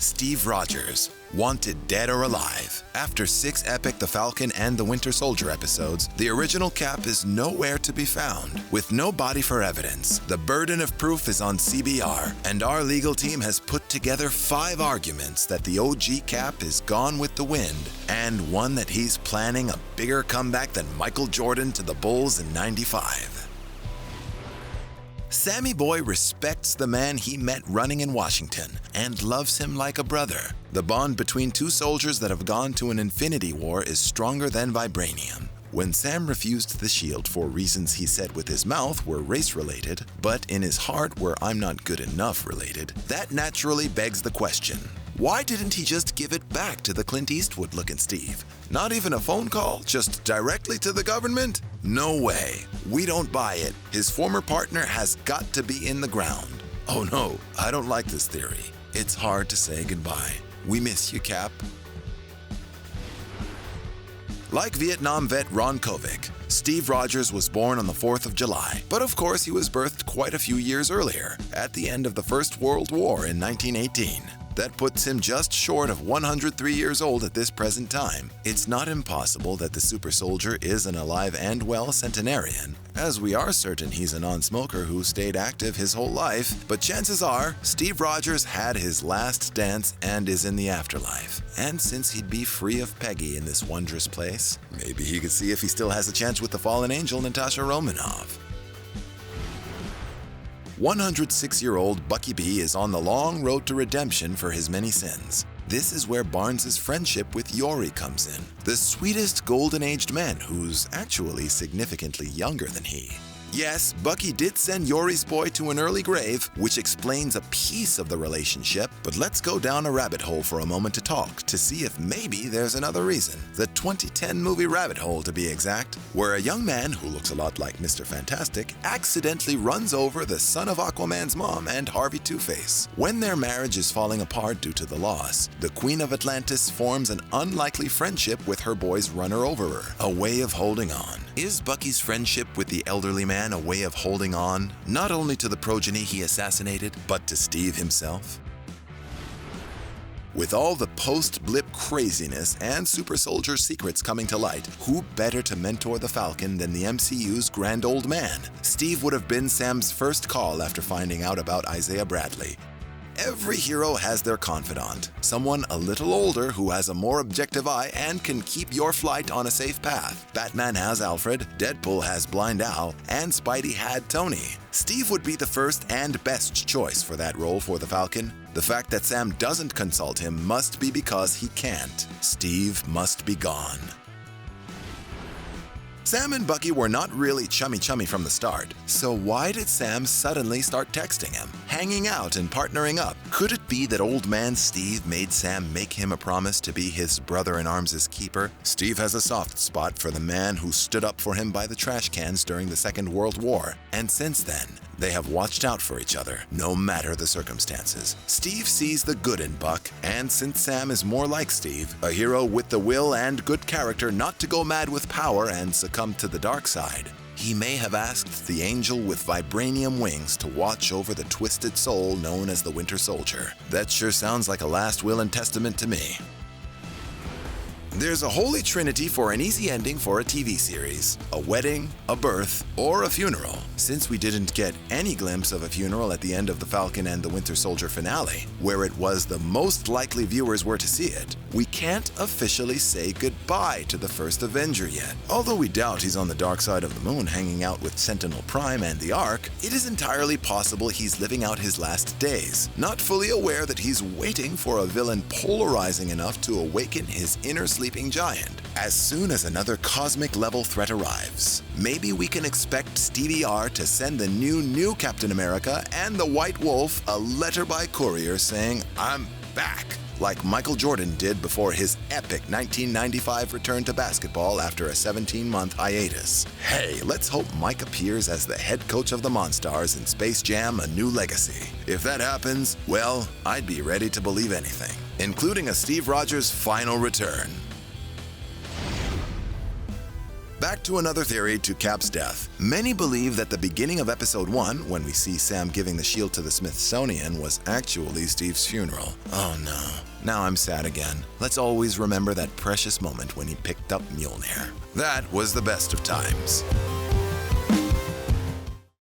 Steve Rogers, wanted dead or alive. After 6 epic The Falcon and the Winter Soldier episodes, the original Cap is nowhere to be found. With no body for evidence, the burden of proof is on CBR, and our legal team has put together 5 arguments that the OG Cap is gone with the wind, and one that he's planning a bigger comeback than Michael Jordan to the Bulls in '95. Sammy Boy respects the man he met running in Washington and loves him like a brother. The bond between 2 soldiers that have gone to an infinity war is stronger than vibranium. When Sam refused the shield for reasons he said with his mouth were race-related, but in his heart were I'm not good enough related, that naturally begs the question, why didn't he just give it back to the Clint Eastwood-looking Steve? Not even a phone call, just directly to the government? No way. We don't buy it. His former partner has got to be in the ground. Oh no, I don't like this theory. It's hard to say goodbye. We miss you, Cap. Like Vietnam vet Ron Kovic, Steve Rogers was born on the 4th of July, but of course he was birthed quite a few years earlier, at the end of the First World War in 1918. That puts him just short of 103 years old at this present time. It's not impossible that the super soldier is an alive and well centenarian, as we are certain he's a non-smoker who stayed active his whole life, but chances are Steve Rogers had his last dance and is in the afterlife. And since he'd be free of Peggy in this wondrous place, maybe he could see if he still has a chance with the fallen angel Natasha Romanoff. 106-year-old Bucky B is on the long road to redemption for his many sins. This is where Barnes' friendship with Yori comes in, the sweetest golden-aged man who's actually significantly younger than he. Yes, Bucky did send Yori's boy to an early grave, which explains a piece of the relationship, but let's go down a rabbit hole for a moment to talk to see if maybe there's another reason. The 2010 movie Rabbit Hole, to be exact, where a young man who looks a lot like Mr. Fantastic accidentally runs over the son of Aquaman's mom and Harvey Two-Face. When their marriage is falling apart due to the loss, the Queen of Atlantis forms an unlikely friendship with her boy's runner-overer, a way of holding on. Is Bucky's friendship with the elderly man a way of holding on, not only to the progeny he assassinated, but to Steve himself? With all the post-blip craziness and super soldier secrets coming to light, who better to mentor the Falcon than the MCU's grand old man? Steve would have been Sam's first call after finding out about Isaiah Bradley. Every hero has their confidant, someone a little older who has a more objective eye and can keep your flight on a safe path. Batman has Alfred, Deadpool has Blind Al, and Spidey had Tony. Steve would be the first and best choice for that role for the Falcon. The fact that Sam doesn't consult him must be because he can't. Steve must be gone. Sam and Bucky were not really chummy from the start, so why did Sam suddenly start texting him, hanging out and partnering up? Could it be that old man Steve made Sam make him a promise to be his brother-in-arms' keeper? Steve has a soft spot for the man who stood up for him by the trash cans during the Second World War, and since then, they have watched out for each other, no matter the circumstances. Steve sees the good in Buck, and since Sam is more like Steve, a hero with the will and good character not to go mad with power and succumb to the dark side, he may have asked the angel with vibranium wings to watch over the twisted soul known as the Winter Soldier. That sure sounds like a last will and testament to me. There's a holy trinity for an easy ending for a TV series: a wedding, a birth, or a funeral. Since we didn't get any glimpse of a funeral at the end of the Falcon and the Winter Soldier finale, where it was the most likely viewers were to see it, we can't officially say goodbye to the first Avenger yet. Although we doubt he's on the dark side of the moon hanging out with Sentinel Prime and the Ark, it is entirely possible he's living out his last days, not fully aware that he's waiting for a villain polarizing enough to awaken his inner sleeping giant. As soon as another cosmic level threat arrives, maybe we can expect Stevie R to send the new Captain America and the White Wolf a letter by courier saying, "I'm back," like Michael Jordan did before his epic 1995 return to basketball after a 17-month hiatus. Hey, let's hope Mike appears as the head coach of the Monstars in Space Jam: A New Legacy. If that happens, well, I'd be ready to believe anything, including a Steve Rogers final return. Back to another theory to Cap's death. Many believe that the beginning of episode 1, when we see Sam giving the shield to the Smithsonian, was actually Steve's funeral. Oh no. Now I'm sad again. Let's always remember that precious moment when he picked up Mjolnir. That was the best of times.